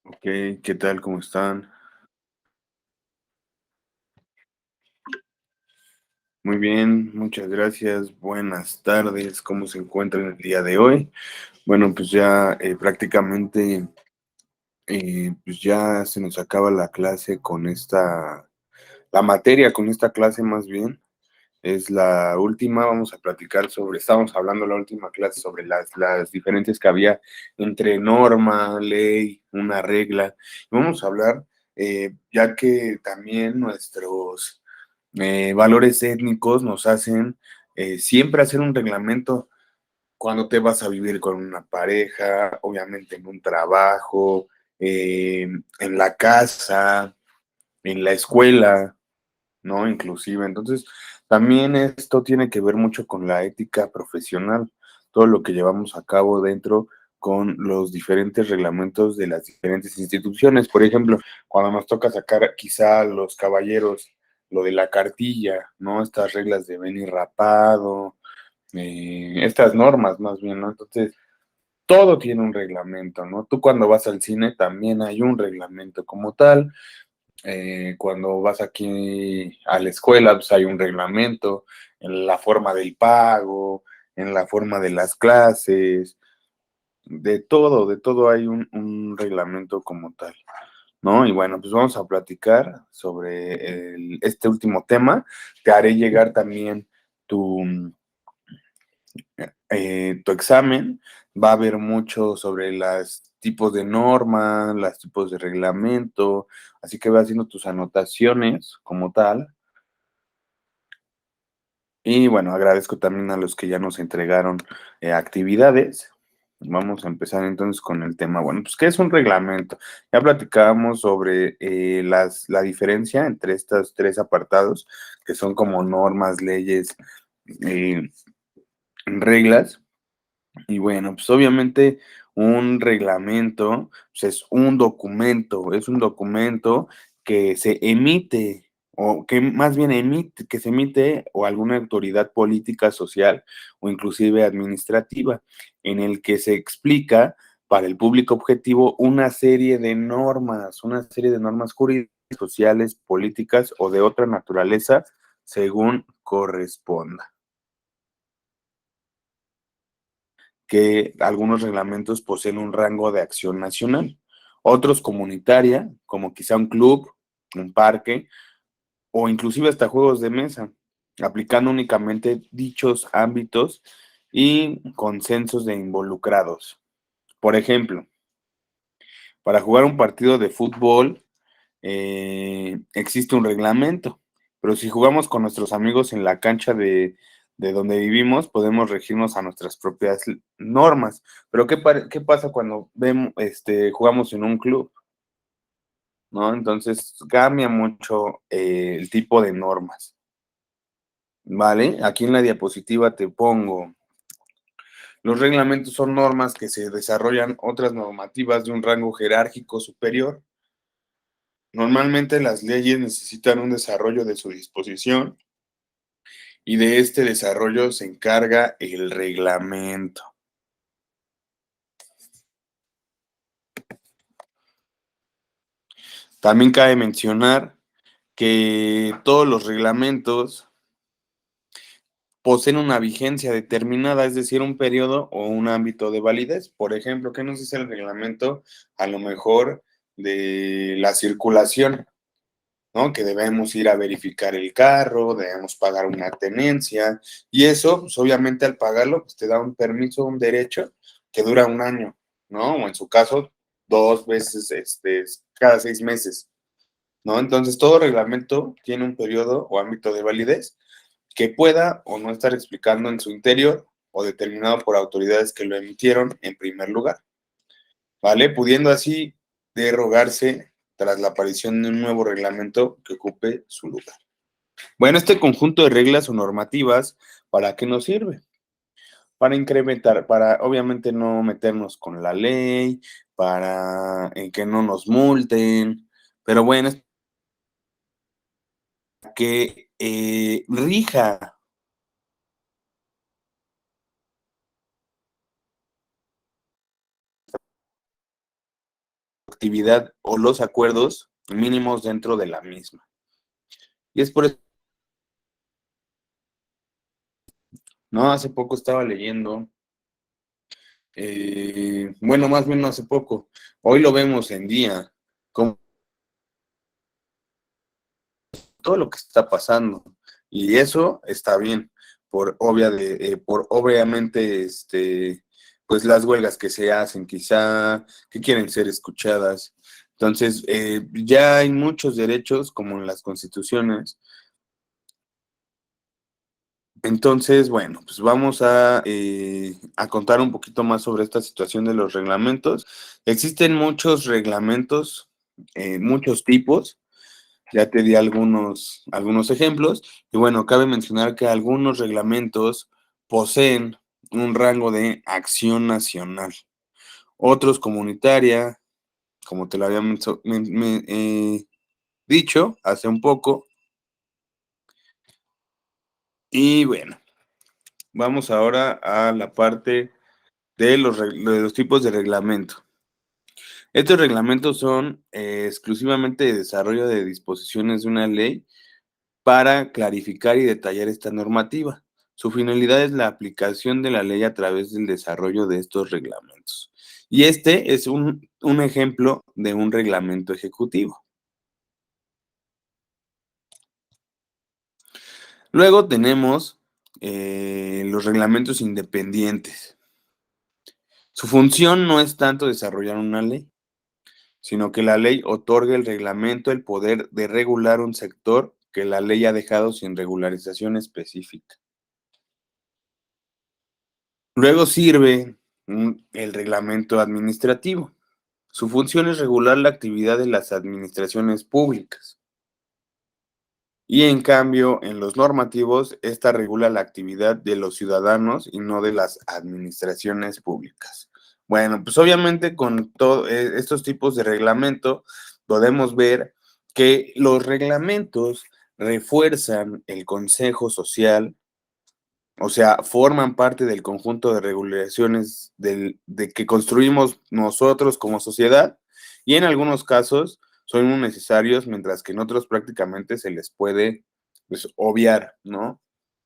Ok, ¿qué tal? ¿Cómo están? Muy bien, muchas gracias. Buenas tardes. ¿Cómo se encuentran el día de hoy? Bueno, pues ya prácticamente, pues ya se nos acaba la clase con la materia con esta clase más bien. Es la última, vamos a platicar estábamos hablando la última clase sobre las diferencias que había entre norma, ley, una regla. Y vamos a hablar, ya que también nuestros valores étnicos nos hacen siempre hacer un reglamento cuando te vas a vivir con una pareja, obviamente en un trabajo, en la casa, en la escuela, ¿no? Inclusive. Entonces, también esto tiene que ver mucho con la ética profesional, todo lo que llevamos a cabo dentro con los diferentes reglamentos de las diferentes instituciones. Por ejemplo, cuando nos toca sacar quizá a los caballeros lo de la cartilla, ¿no? Estas reglas de venir rapado, estas normas más bien, ¿no? Entonces, todo tiene un reglamento, ¿no? Tú cuando vas al cine también hay un reglamento como tal, cuando vas aquí a la escuela, pues hay un reglamento en la forma del pago, en la forma de las clases, de todo hay un reglamento como tal, ¿no? Y bueno, pues vamos a platicar sobre este último tema. Te haré llegar también tu examen. Va a haber mucho sobre los tipos de normas, los tipos de reglamento, así que ve haciendo tus anotaciones como tal. Y bueno, agradezco también a los que ya nos entregaron actividades. Vamos a empezar entonces con el tema. Bueno, pues, ¿qué es un reglamento? Ya platicábamos sobre la diferencia entre estos tres apartados, que son como normas, leyes, eh, reglas. Y bueno, pues obviamente un reglamento pues es un documento que se emite, o que más bien emite, que se emite o alguna autoridad política, social o inclusive administrativa, en el que se explica para el público objetivo una serie de normas jurídicas, sociales, políticas o de otra naturaleza, según corresponda. Que algunos reglamentos poseen un rango de acción nacional, otros comunitaria, como quizá un club, un parque o inclusive hasta juegos de mesa, aplicando únicamente dichos ámbitos y consensos de involucrados. Por ejemplo, para jugar un partido de fútbol existe un reglamento, pero si jugamos con nuestros amigos en la cancha de donde vivimos, podemos regirnos a nuestras propias normas. Pero ¿qué pasa cuando jugamos en un club? ¿No? Entonces cambia mucho el tipo de normas. ¿Vale? Aquí en la diapositiva te pongo. Los reglamentos son normas que se desarrollan otras normativas de un rango jerárquico superior. Normalmente las leyes necesitan un desarrollo de su disposición y de este desarrollo se encarga el reglamento. También cabe mencionar que todos los reglamentos poseen una vigencia determinada, es decir, un periodo o un ámbito de validez. Por ejemplo, ¿qué nos dice el reglamento? A lo mejor de la circulación, ¿no? Que debemos ir a verificar el carro, debemos pagar una tenencia, y eso, pues obviamente al pagarlo, pues te da un permiso, un derecho que dura un año, ¿no? O en su caso, dos veces, cada 6 meses, ¿no? Entonces, todo reglamento tiene un periodo o ámbito de validez que pueda o no estar explicando en su interior o determinado por autoridades que lo emitieron en primer lugar, ¿vale? Pudiendo así derogarse tras la aparición de un nuevo reglamento que ocupe su lugar. Bueno, este conjunto de reglas o normativas, ¿para qué nos sirve? Para incrementar, para obviamente no meternos con la ley, para que no nos multen, pero bueno, es que rija actividad o los acuerdos mínimos dentro de la misma. Y es por eso, ¿no? Hace poco estaba leyendo, bueno, más bien no hace poco, hoy lo vemos en día, con todo lo que está pasando. Y eso está bien, por obviamente, pues las huelgas que se hacen, quizá, que quieren ser escuchadas. Entonces, ya hay muchos derechos, como en las constituciones. Entonces, bueno, pues vamos a contar un poquito más sobre esta situación de los reglamentos. Existen muchos reglamentos, muchos tipos. Ya te di algunos ejemplos. Y bueno, cabe mencionar que algunos reglamentos poseen un rango de acción nacional, otros comunitaria, como te lo había dicho hace un poco. Y bueno, vamos ahora a la parte de los tipos de reglamento. Estos reglamentos son exclusivamente de desarrollo de disposiciones de una ley para clarificar y detallar esta normativa. Su finalidad es la aplicación de la ley a través del desarrollo de estos reglamentos. Y este es un ejemplo de un reglamento ejecutivo. Luego tenemos los reglamentos independientes. Su función no es tanto desarrollar una ley, sino que la ley otorga al reglamento el poder de regular un sector que la ley ha dejado sin regularización específica. Luego sirve el reglamento administrativo. Su función es regular la actividad de las administraciones públicas. Y en cambio, en los normativos, esta regula la actividad de los ciudadanos y no de las administraciones públicas. Bueno, pues obviamente con todos estos tipos de reglamento podemos ver que los reglamentos refuerzan el consejo social, o sea, forman parte del conjunto de regulaciones de que construimos nosotros como sociedad y en algunos casos son muy necesarios, mientras que en otros prácticamente se les puede pues, obviar, ¿no?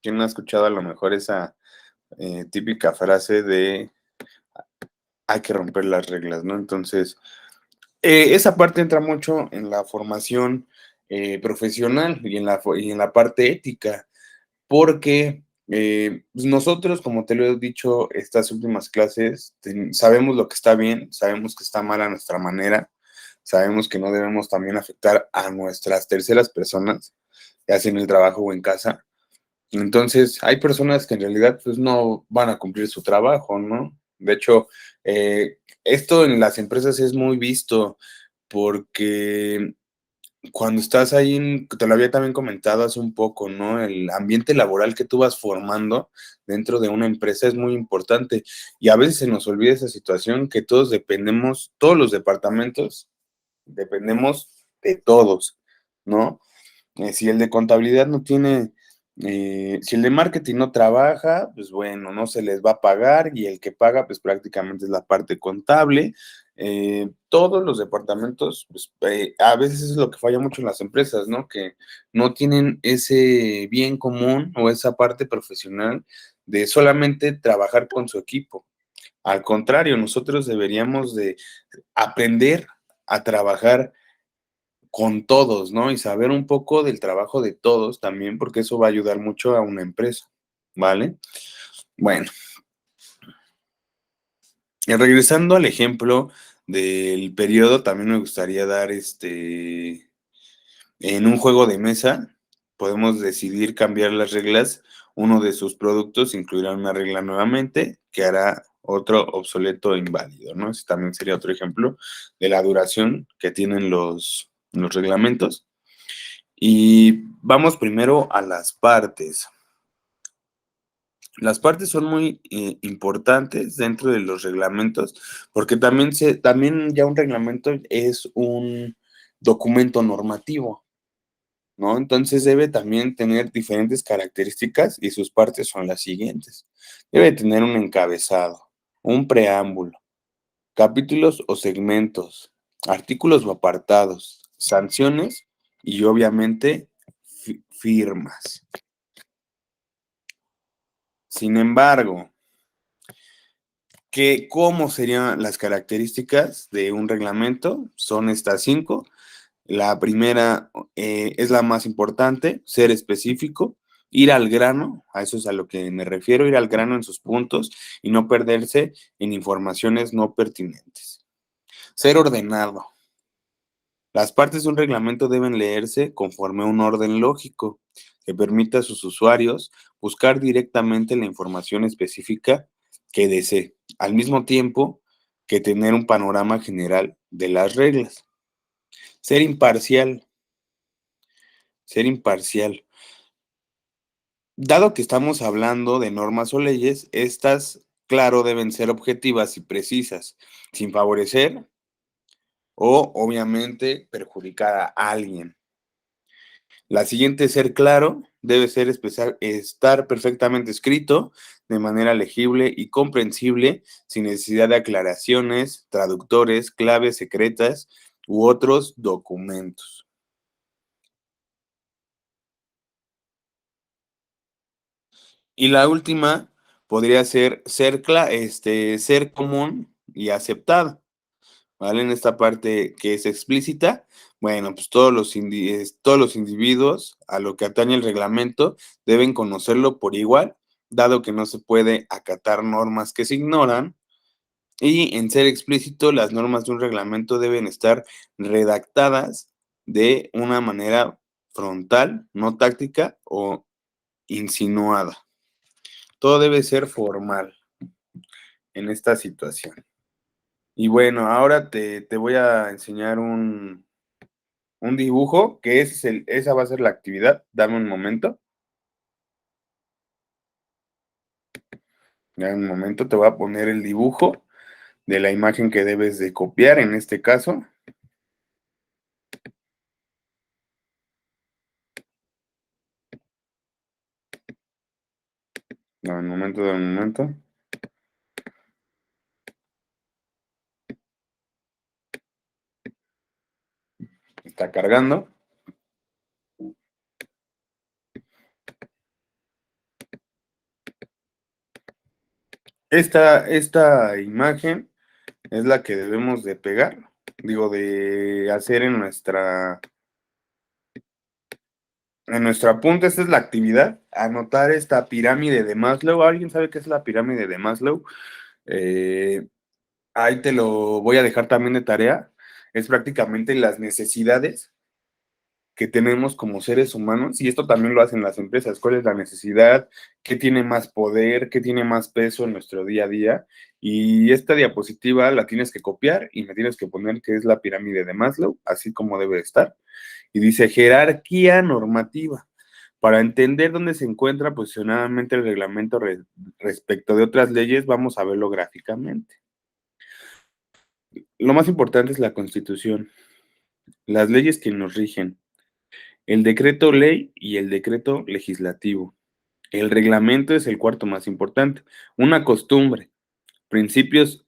¿Quién no ha escuchado a lo mejor esa típica frase de hay que romper las reglas, ¿no? Entonces, esa parte entra mucho en la formación profesional y en la parte ética porque pues nosotros, como te lo he dicho, estas últimas clases, sabemos lo que está bien, sabemos que está mal a nuestra manera, sabemos que no debemos también afectar a nuestras terceras personas, ya sea en el trabajo o en casa. Entonces, hay personas que en realidad pues no van a cumplir su trabajo, ¿no? De hecho, esto en las empresas es muy visto porque cuando estás ahí, te lo había también comentado hace un poco, ¿no? El ambiente laboral que tú vas formando dentro de una empresa es muy importante y a veces se nos olvida esa situación que todos dependemos, todos los departamentos dependemos de todos, ¿no? Si el de contabilidad no tiene, si el de marketing no trabaja, pues bueno, no se les va a pagar y el que paga, pues prácticamente es la parte contable. Todos los departamentos, pues a veces es lo que falla mucho en las empresas, ¿no? Que no tienen ese bien común o esa parte profesional de solamente trabajar con su equipo. Al contrario, nosotros deberíamos de aprender a trabajar con todos, ¿no? Y saber un poco del trabajo de todos también, porque eso va a ayudar mucho a una empresa, ¿vale? Bueno, y regresando al ejemplo del periodo, también me gustaría dar en un juego de mesa, podemos decidir cambiar las reglas. Uno de sus productos incluirá una regla nuevamente que hará otro obsoleto e inválido, ¿no? Ese también sería otro ejemplo de la duración que tienen los reglamentos. Y vamos primero a las partes. Las partes son muy importantes dentro de los reglamentos, porque también ya un reglamento es un documento normativo, ¿no? Entonces debe también tener diferentes características y sus partes son las siguientes. Debe tener un encabezado, un preámbulo, capítulos o segmentos, artículos o apartados, sanciones y obviamente firmas. Sin embargo, ¿cómo serían las características de un reglamento? Son estas 5. La primera es la más importante, ser específico, ir al grano, a eso es a lo que me refiero, ir al grano en sus puntos y no perderse en informaciones no pertinentes. Ser ordenado. Las partes de un reglamento deben leerse conforme a un orden lógico que permita a sus usuarios buscar directamente la información específica que desee, al mismo tiempo que tener un panorama general de las reglas. Ser imparcial. Ser imparcial. Dado que estamos hablando de normas o leyes, estas, claro, deben ser objetivas y precisas, sin favorecer o, obviamente, perjudicar a alguien. La siguiente, ser claro, debe ser estar perfectamente escrito de manera legible y comprensible, sin necesidad de aclaraciones, traductores, claves secretas u otros documentos. Y la última podría ser común y aceptado, ¿vale? En esta parte que es explícita, bueno, pues todos los individuos a lo que atañe el reglamento deben conocerlo por igual, dado que no se puede acatar normas que se ignoran. Y en ser explícito, las normas de un reglamento deben estar redactadas de una manera frontal, no táctica o insinuada. Todo debe ser formal en esta situación. Y bueno, ahora te voy a enseñar un dibujo, que esa va a ser la actividad. Dame un momento. Dame un momento, te voy a poner el dibujo de la imagen que debes de copiar en este caso. Dame un momento, dame un momento. Está cargando. Esta imagen es la que debemos de pegar, digo, de hacer en nuestro apunte. Esta es la actividad, anotar esta pirámide de Maslow. ¿Alguien sabe qué es la pirámide de Maslow? Eh, Ahí te lo voy a dejar también de tarea. Es prácticamente las necesidades que tenemos como seres humanos, y esto también lo hacen las empresas. ¿Cuál es la necesidad? ¿Qué tiene más poder? ¿Qué tiene más peso en nuestro día a día? Y esta diapositiva la tienes que copiar y me tienes que poner que es la pirámide de Maslow, así como debe estar. Y dice jerarquía normativa. Para entender dónde se encuentra posicionadamente el reglamento respecto de otras leyes, vamos a verlo gráficamente. Lo más importante es la Constitución, las leyes que nos rigen, el decreto ley y el decreto legislativo. El reglamento es el cuarto más importante. Una costumbre, principios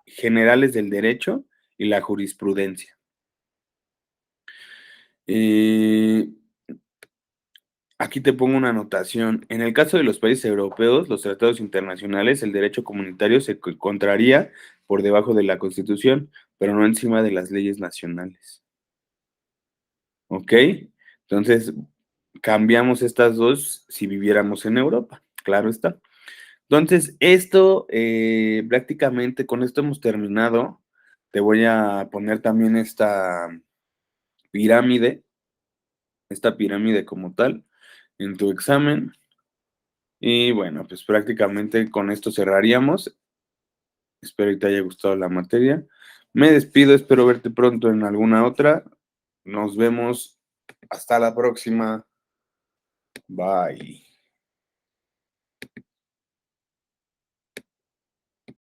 generales del derecho y la jurisprudencia. Eh, Aquí te pongo una anotación. En el caso de los países europeos, los tratados internacionales, el derecho comunitario se encontraría por debajo de la Constitución, pero no encima de las leyes nacionales. ¿Ok? Entonces, cambiamos estas dos si viviéramos en Europa, claro está. Entonces, esto prácticamente con esto hemos terminado. Te voy a poner también pirámide, esta pirámide como tal, en tu examen. Y bueno, pues prácticamente con esto cerraríamos. Espero que te haya gustado la materia. Me despido, espero verte pronto en alguna otra. Nos vemos. Hasta la próxima. Bye.